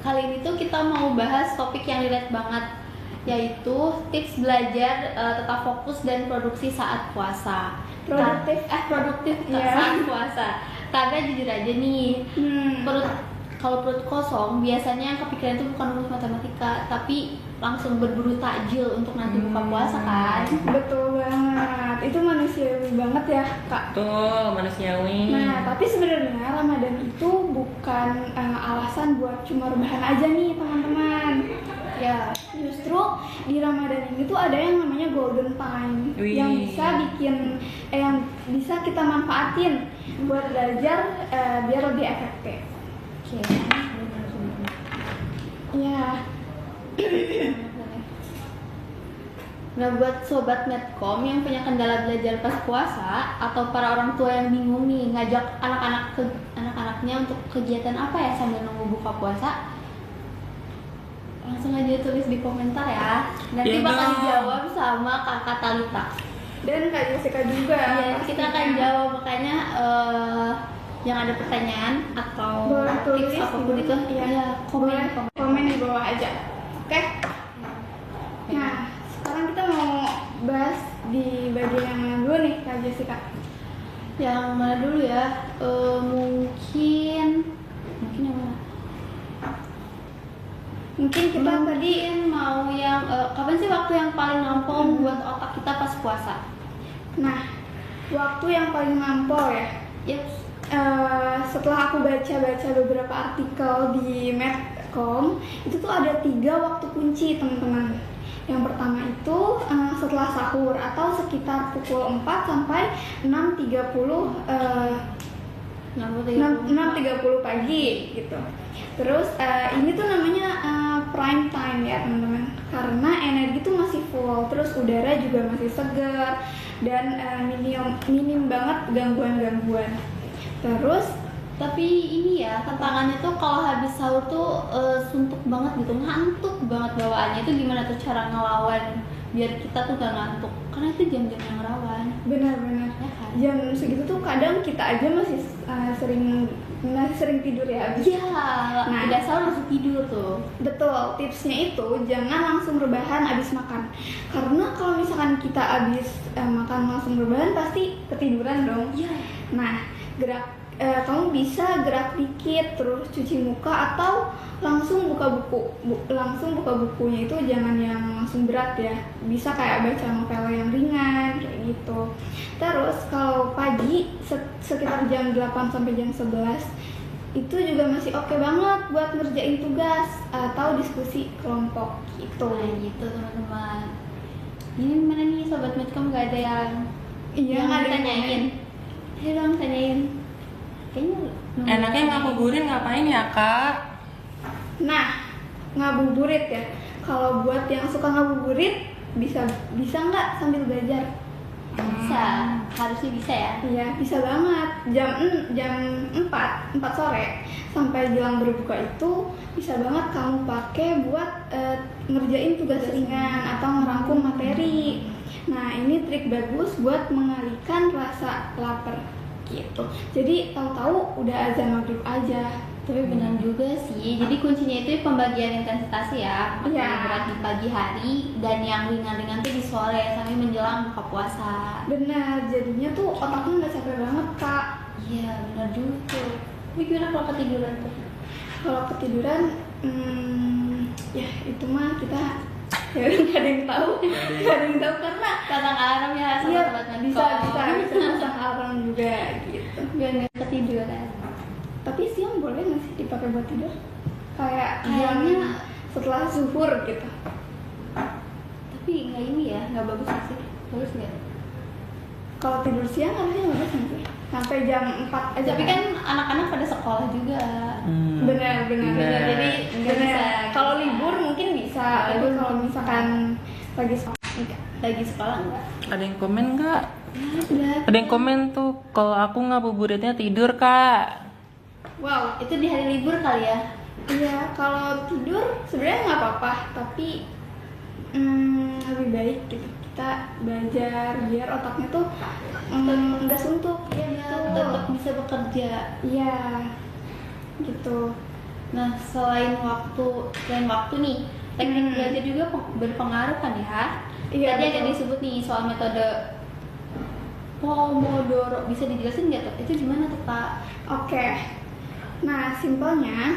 Kali ini tuh kita mau bahas topik yang relate banget, yaitu tips belajar tetap fokus dan produksi saat puasa. Produktif saat puasa. Karena jujur aja nih, kalau perut kosong biasanya yang kepikiran itu bukan rumus matematika, tapi langsung berburu takjil untuk nanti buka puasa kan. Betul banget, itu manusiawi banget ya Kak. Betul, manusiawi. Nah, tapi sebenarnya Ramadan itu bukan alasan buat cuma rebahan aja nih teman-teman. Ya, justru di Ramadan ini tuh ada yang namanya golden time. Yang bisa kita manfaatin buat belajar biar lebih efektif. Oke. Ya. Nah, buat sobat Medcom yang punya kendala belajar pas puasa atau para orang tua yang bingung nih ngajak anak-anaknya untuk kegiatan apa ya sambil nunggu buka puasa, langsung aja tulis di komentar ya. Nanti bakal dijawab sama Kakak Talita Dan Kak Jessica juga. Iya, kita akan jawab, makanya yang ada pertanyaan atau tips apapun itu ya komen di bawah aja. Oke? Nah, sekarang kita mau bahas di bagian yang mana dulu nih Kak Jessica? Yang mana dulu ya? Mungkin yang mana? Mungkin kita tadi mau yang kapan sih waktu yang paling nampol buat otak kita pas puasa? Nah, waktu yang paling nampol ya. Yep. Setelah aku baca beberapa artikel di Medcom, itu tuh ada 3 waktu kunci teman-teman. Yang pertama itu setelah sahur atau sekitar pukul 4 sampai 6.30 pagi gitu. Terus ini tuh namanya prime time ya teman-teman, karena energi tuh masih full, terus udara juga masih segar dan minim banget gangguan-gangguan. Terus tapi ini ya tantangannya tuh kalau habis sahur tuh suntuk banget gitu, ngantuk banget bawaannya. Itu gimana tuh cara ngelawan biar kita tuh gak ngantuk, karena itu jam-jam yang rawan. Benar-benar ya kan? Jam segitu tuh kadang kita aja masih sering tidur ya habis. Iya, udah sahur langsung tidur tuh. Betul, tipsnya itu jangan langsung rebahan abis makan, karena kalau misalkan kita abis makan langsung rebahan pasti ketiduran dong. Iya. Nah, kamu bisa gerak dikit terus cuci muka atau langsung buka bukunya. Itu jangan yang langsung berat ya, bisa kayak baca novel yang ringan kayak gitu. Terus kalau pagi sekitar jam 8 sampai jam 11 itu juga masih oke banget buat ngerjain tugas atau diskusi kelompok gitu. Nah gitu teman-teman. Ini mana nih sobat Medcom, gak ada yang tanyain? Ayo dong tanyain. Kayaknya enaknya ngabuburit ngapain ya Kak? Nah, ngabuburit ya. Kalau buat yang suka ngabuburit bisa nggak sambil belajar? Bisa, harusnya bisa ya. Iya, bisa banget. Jam 4 sore sampai jelang berbuka itu bisa banget kamu pakai buat ngerjain tugas ringan atau ngerangkum materi. Nah, ini trik bagus buat mengalihkan rasa lapar gitu. Jadi tahu-tahu udah azan maghrib aja. Tapi benar juga sih. Jadi kuncinya itu pembagian intensitas ya. Yang berat di pagi hari dan yang ringan-ringan tuh di sore sampai menjelang buka puasa. Benar, jadinya tuh otaknya nggak capek banget Kak. Iya benar juga. Tapi gimana kalau ketiduran tuh? Kalau ketiduran, ya itu mah kita nggak ada yang tahu karena pasang alarm ya sama sobat Medcom. Bisa pasang alarm juga gitu. Biar nggak ketiduran. Tapi siang boleh nggak sih dipakai buat tidur? Kayaknya setelah zuhur gitu. Tapi nggak ini ya, nggak bagus nggak sih? Bagus nggak? Kalau tidur siang harusnya bagus nggak sih? Sampai jam 4 aja. Tapi kan anak-anak pada sekolah juga. Benar. Jadi nggak bisa. Kalau libur mungkin bisa. Tapi kalau misalkan lagi sekolah enggak. Ada yang komen nggak? Ada yang komen tuh kalau aku ngabuburitnya tidur Kak. Wow, itu di hari libur kali ya? Iya, kalau tidur sebenarnya nggak apa-apa, tapi lebih baik gitu kita belajar biar otaknya tuh nggak suntuk ya, tetap bisa bekerja. Iya, gitu. Nah, selain waktu nih, teknik belajar juga berpengaruh kan ya. Iya, Tadi ada betul. disebut nih soal metode Pomodoro, bisa dijelasin nggak tuh? Itu gimana tuh Kak? Oke. Nah, simpelnya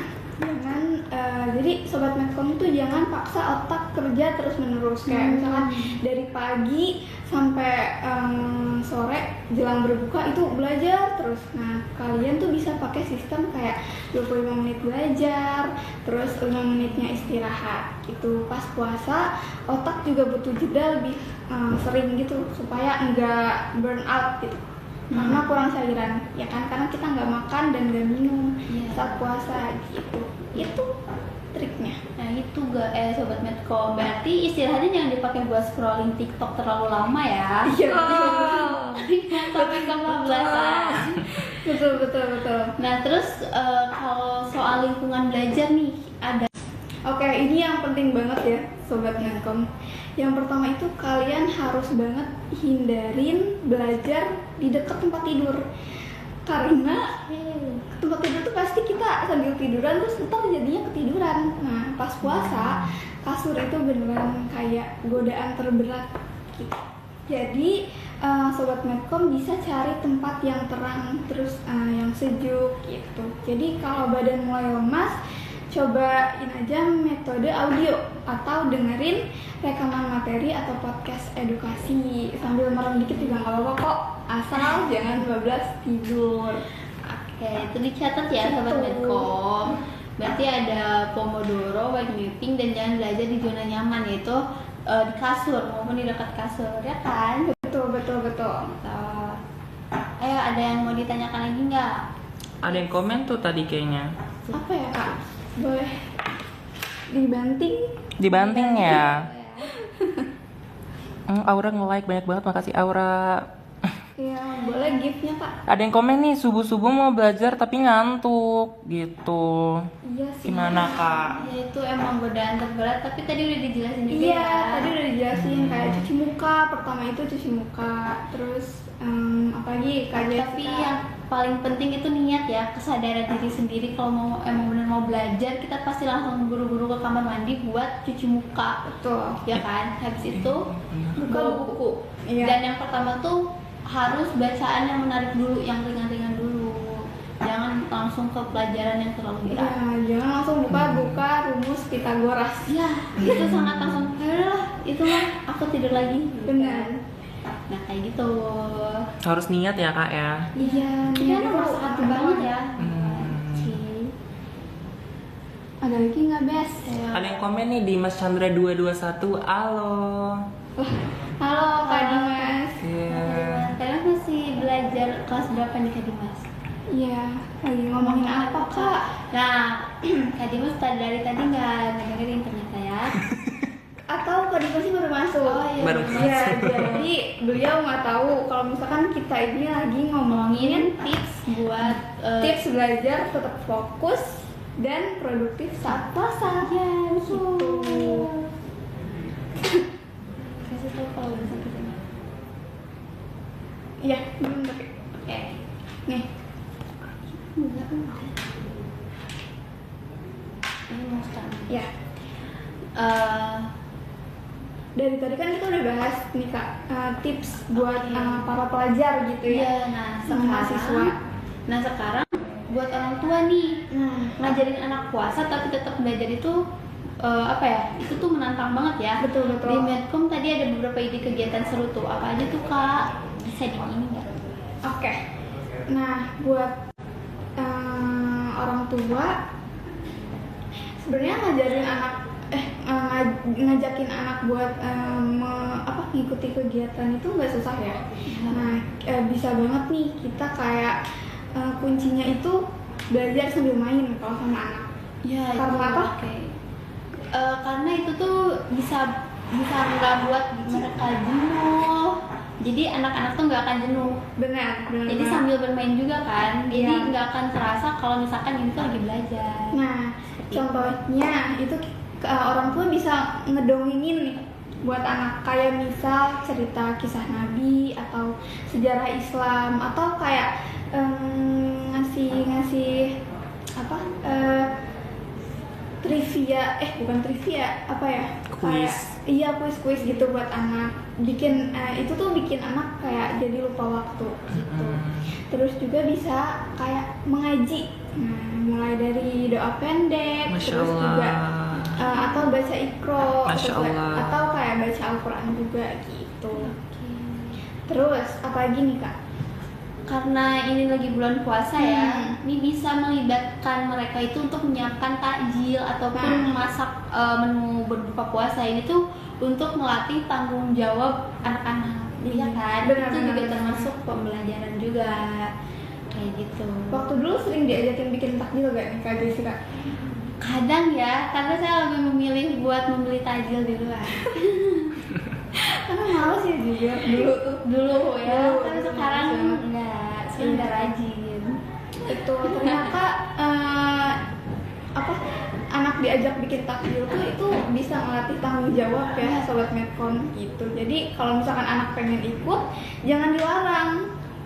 jadi sobat Medcom itu jangan paksa otak kerja terus menerus kayak misalkan dari pagi sampai sore jelang berbuka itu belajar terus. Nah, kalian tuh bisa pakai sistem kayak 25 menit belajar, terus 5 menitnya istirahat. Itu pas puasa otak juga butuh jeda lebih sering gitu supaya enggak burn out gitu. Karena kurang cairan, ya kan? Karena kita nggak makan dan nggak minum saat puasa gitu. Itu triknya. Nah itu sobat Medcom, berarti istirahatnya jangan dipakai buat scrolling TikTok terlalu lama ya. Iya. Sampai kebablasan. Betul. Nah terus kalau soal lingkungan belajar nih ada. Oke, ini yang penting banget ya, sobat Medcom. Yang pertama itu kalian harus banget hindarin belajar di dekat tempat tidur. Karena tempat tidur tuh pasti kita sambil tiduran terus ntar jadinya ketiduran. Nah, pas puasa kasur itu beneran kayak godaan terberat gitu. Jadi sobat Medcom bisa cari tempat yang terang terus yang sejuk gitu. Jadi kalau badan mulai lemas, cobain aja metode audio atau dengerin rekaman materi atau podcast edukasi sambil merem dikit juga nggak apa-apa kok, asal jangan 12 tidur. Oke, itu dicatat ya sobat Medcom. Berarti ada Pomodoro, white mapping, dan jangan belajar di zona nyaman, yaitu di kasur maupun di dekat kasur, ya kan? Betul. Ayo, ada yang mau ditanyakan lagi nggak? Ada yang komen tuh tadi kayaknya. Apa ya kak? Boleh dibanting? Dibanting ya. Aura nge-like banyak banget, makasih Aura. Ya boleh gift-nya kak. Ada yang komen nih, subuh-subuh mau belajar tapi ngantuk gitu. Iya sih. Gimana Kak? Ya itu emang godaan terberat, tapi tadi udah dijelasin juga Iya, ya. tadi udah dijelasin kayak cuci muka, pertama itu cuci muka, terus apalagi kajian. Tapi yang paling penting itu niat ya, kesadaran diri sendiri. Kalau emang benar mau belajar, kita pasti langsung buru-buru ke kamar mandi buat cuci muka, Betul. ya kan? Habis itu bawa buku. Iya. Dan yang pertama tuh harus bacaan yang menarik dulu, yang ringan-ringan dulu. Jangan langsung ke pelajaran yang terlalu Ya, berat. jangan langsung buka rumus Pitagoras. Ya, itu sangat langsung. Lah, itu mah aku tidur lagi. Benar. Nah kayak gitu. Harus niat ya Kak ya. Iya, Iya, nomor satu banget ya. Ada lagi nggak, Bes? Ada yang komen nih di Mas Chandra 221. Halo. Halo, Kak Dimas. Iya. Kalian masih belajar kelas berapa nih Kak Dimas? Iya, lagi ngomongin apa, Kak? Nah, Kak Dimas dari tadi nggak dengerin ternyata ya. Atau Kak Dimas sih baru masuk? Oh, iya. Baru Iya, jadi beliau nggak tahu kalau misalkan kita ini lagi ngomongin Tips buat tips belajar tetap fokus dan produktif saat puasa. Ya, Gitu. kasih tahu kalau udah sampai sini. Iya, belum tapi. Oke. Nih, Ini mau start. ya. Eh, Dari tadi kan kita udah bahas nih Kak, tips buat Oke. para pelajar gitu ya. Iya, Mahasiswa. Nah sekarang buat orang tua nih, Nah, ngajarin anak puasa tapi tetap belajar itu apa ya? Itu tuh menantang banget ya. betul. Di Medcom tadi ada beberapa ide kegiatan seru tuh. Apa aja tuh Kak? Bisa di ini nggak? Oke. Nah, buat orang tua sebenarnya ngajakin anak buat ngikuti kegiatan itu nggak susah ya. Nah, bisa banget nih kita kayak kuncinya itu belajar sambil main kalau sama anak. Ya, Karena itu, apa? oke. Karena itu tuh bisa nggak buat mereka jenuh. Jadi anak-anak tuh nggak akan jenuh. Benar. Jadi banget. sambil bermain juga kan. Jadi Iya. nggak akan terasa kalau misalkan ini tuh lagi belajar. Nah, contohnya itu orang tua bisa ngedongengin nih buat anak, kayak misal cerita kisah Nabi atau sejarah Islam atau kayak ngasih apa trivia, bukan trivia, apa ya? Kuis. Iya, kuis gitu buat anak. Bikin itu tuh bikin anak kayak jadi lupa waktu gitu. Terus juga bisa kayak mengaji. Nah, mulai dari doa pendek, Masya terus Allah. juga atau baca Iqra, Masya Allah. atau kayak baca Al-Qur'an juga gitu. Terus apa lagi nih, Kak? Karena ini lagi bulan puasa ya, ini bisa melibatkan mereka itu untuk menyiapkan takjil ataupun memasak menu berbuka puasa. Ini tuh untuk melatih tanggung jawab anak-anak, iya kan? Benar, Itu juga benar. termasuk pembelajaran juga, kayak gitu. Waktu dulu sering diajakin bikin takjil gak nih, Kak Jessica? Kadang ya, karena saya lebih memilih buat membeli takjil di luar. Karena males ya juga Dulu ya, Dulu, tapi dulu sekarang bisa. enggak, saya udah rajin. itu ternyata anak diajak bikin takjil tuh itu bisa melatih tanggung jawab ya, sobat Medcon gitu. Jadi kalau misalkan anak pengen ikut jangan dilarang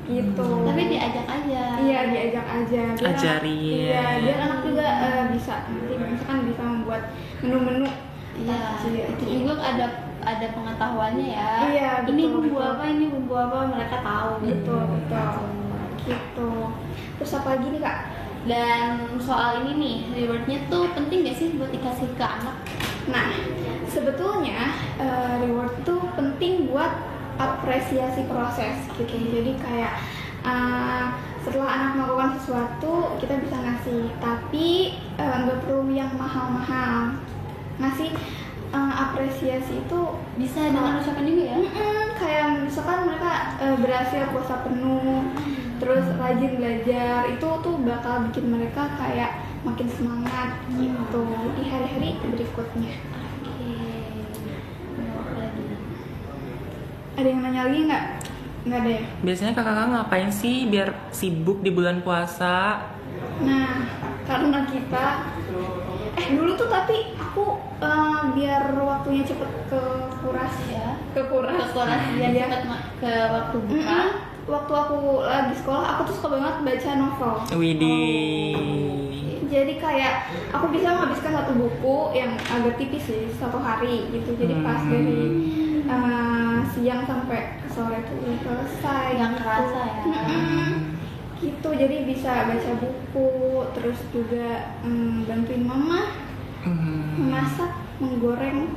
gitu. Tapi diajak aja. Iya, diajak aja. Ajarin. Iya, biar anak juga bisa nanti misalkan bisa membuat menu-menu Iya, takjil. itu juga ada pengetahuannya ya. Iya, Ini betul, bumbu betul. apa, ini bumbu apa, mereka tahu. Betul. Gitu. Terus apa lagi nih, Kak? Dan soal ini nih, rewardnya tuh penting gak sih buat dikasih ke anak? Nah, sebetulnya reward tuh penting buat apresiasi proses gitu. Jadi kayak setelah anak melakukan sesuatu kita bisa ngasih, tapi nggak perlu yang mahal-mahal. Ngasih apresiasi itu Bisa dengan ucapan juga ya? kayak misalkan mereka berhasil puasa penuh, terus rajin belajar, itu tuh bakal bikin mereka kayak makin semangat gitu di hari-hari berikutnya. Oke. Mau apa lagi? Ada yang nanya lagi nggak? Nggak ada ya? Biasanya kakak ngapain sih biar sibuk di bulan puasa? Nah, karena kita dulu tuh tapi aku biar waktunya cepet kekuras Ya. kekuras Kelas biar Iya. cepat ke waktu buka. Waktu aku lagi sekolah aku tuh suka banget baca novel. Widih. Jadi kayak aku bisa menghabiskan satu buku yang agak tipis sih satu hari gitu. Jadi pas dari siang sampai sore tuh udah selesai. Yang gitu. kerasa ya. Gitu, jadi bisa baca buku, terus juga bantuin mama memasak, menggoreng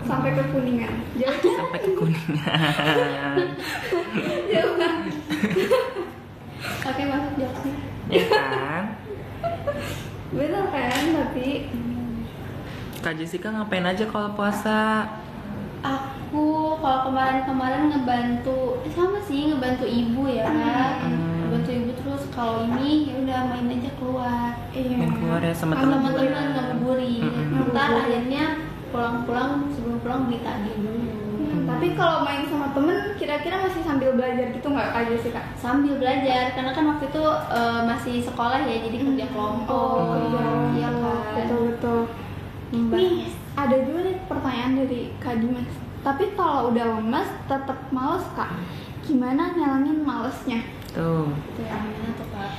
sampai kekuningan. Jauh Sampai ke kuningan. jauh kan? Oke, masuk jawabnya. Ya kan? Bener kan? Tapi Kak Jessica ngapain aja kalau puasa? Aku kalau kemarin ngebantu sama sih, ngebantu ibu ya. Ngebantu ibu, terus kalau ini ya udah main aja keluar Main keluar ya sama sama teman. teman ngabuburit. Ntar akhirnya pulang sebelum pulang beli takjil dulu. tapi kalau main sama temen kira-kira masih sambil belajar gitu nggak Kak Jessica? Sambil belajar, karena kan waktu itu masih sekolah ya, jadi kerja kelompok. kerja Iya kan. betul. Nih ada juga nih pertanyaan dari Kak Dimas. Tapi kalau udah lemas tetap males Kak, gimana ngilangin malesnya? Tuh. Itu yang mana tuh Kak?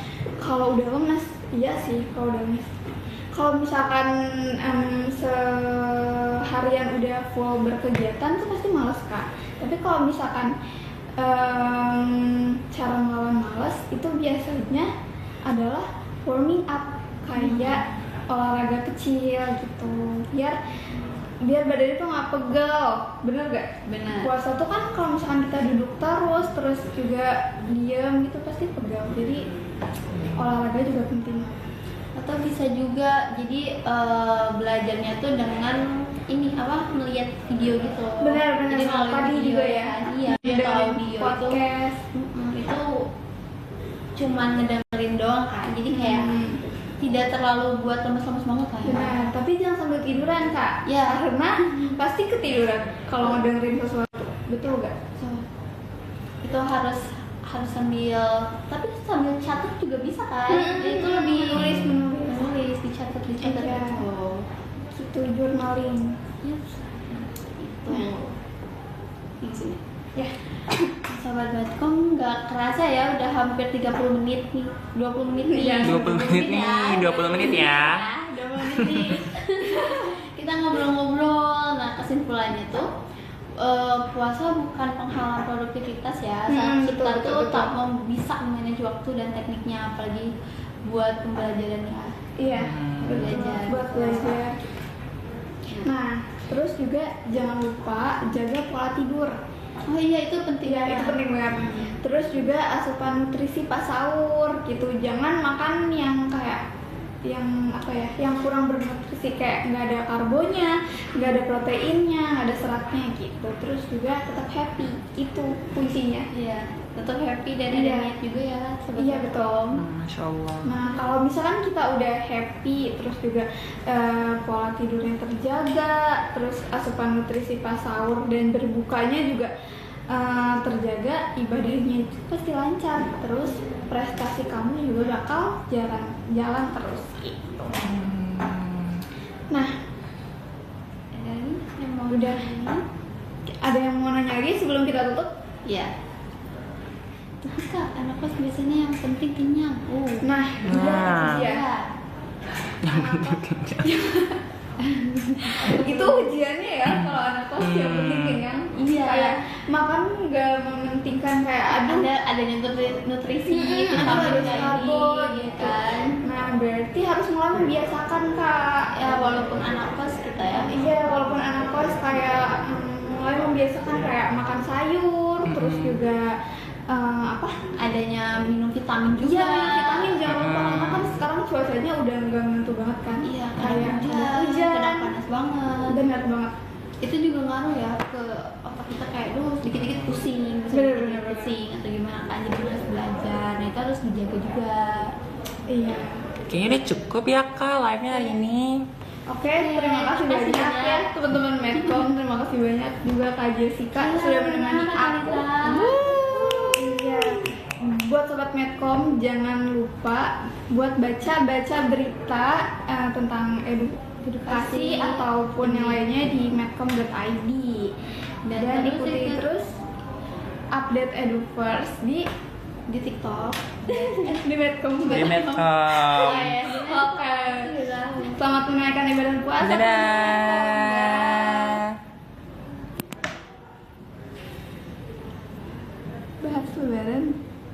Kalau udah lemas, iya sih kalau udah lemas. Kalau misalkan seharian udah full berkegiatan tuh pasti males Kak. Tapi kalau misalkan cara melawan males itu biasanya adalah warming up, kayak olahraga kecil gitu, biar badan itu nggak pegel. Bener gak? Benar. Puasa tuh kan kalau misalkan kita duduk terus juga diem gitu pasti pegel. Jadi olahraga juga penting. Atau bisa juga jadi belajarnya tuh dengan ini apa, melihat video gitu. Benar, Jadi sama melalui tadi video juga ya. Iya, video atau Dengerin audio podcast. itu cuman ngedengerin doang kan. Jadi kayak tidak terlalu buat lemes-lemes banget kan. Benar, tapi jangan sambil tiduran Kak. Ya. Karena pasti ketiduran kalau ngedengerin sesuatu. Betul gak? So, itu harus sambil, tapi sambil catat juga bisa kan. Jadi itu lebih menulis dicatat Iya. gitu. Gitu, journaling. Yes. Itu. Di sini. Ya. Sahabat Batkom, nggak kerasa ya udah hampir 30 menit nih, 20 menit nih. Iya. 20 menit nih, 20 menit ya. 20 menit nih. kesimpulannya tuh puasa bukan penghalang produktivitas ya. Saat Betul, kita betul, tuh betul. tak bisa memanage waktu dan tekniknya, apalagi buat pembelajaran ya. Iya, Belajar. buat belajar. Nah, terus juga jangan lupa jaga pola tidur. Oh iya, itu penting. Iya, itu penting banget. Terus juga asupan nutrisi pas sahur gitu. Jangan makan yang kayak yang apa ya, yang kurang bernutrisi, kayak nggak ada karbonya, nggak ada proteinnya, nggak ada seratnya gitu. Terus juga tetap happy, itu kuncinya. Iya, tetap happy dan ada Iya. niat juga ya. Sobat. Iya betul. Masya Allah. Nah, kalau misalkan kita udah happy, terus juga pola tidurnya terjaga, terus asupan nutrisi pas sahur dan berbukanya juga terjaga, ibadahnya itu pasti lancar. Terus prestasi kamu juga bakal jalan terus gitu. Nah, Dan yang mau Udah. ada yang mau nanya lagi sebelum kita tutup? Iya. Tapi Kak, anak kos biasanya yang penting kenyang. Nah, iya Nah. itu dia. Yang penting kenyang. Itu ujiannya ya kalau anak kos yang penting kenyang. Iya. Kayak makan nggak mementingkan kayak Adanya nutrisi, ada vitamin karbo gitu gitu kan. Nah, berarti harus mulai membiasakan Kak. Ya walaupun anak kos kita ya. Iya, walaupun anak kos kayak mulai membiasakan kayak makan sayur, terus juga apa? Adanya minum vitamin juga. Iya, minum vitamin jangan lupa karena kan sekarang cuacanya udah nggak menentu banget kan. Iya, kayak kadang hujan, kadang panas banget. benar banget. Itu juga ngaruh ya ke otak kita, kayak dikit-dikit pusing, Bener. pusing atau gimana kan, jadi harus belajar. Nah itu harus dijaga juga. Iya. Kayaknya udah cukup ya Kak live-nya hari ini. Oke, terima kasih banyak ya teman-teman Medcom. Terima kasih banyak juga Kak Jessica Iya, sudah menemani Kak aku. Kalita. Iya. Buat sobat Medcom jangan lupa buat baca berita tentang edukasi ataupun yang lainnya di medcom.id dan terus ikuti ikut- terus update EduFirst di TikTok. di Medcom. Di Medcom. Oke. Selamat menunaikan ibadah puasa. Dadah.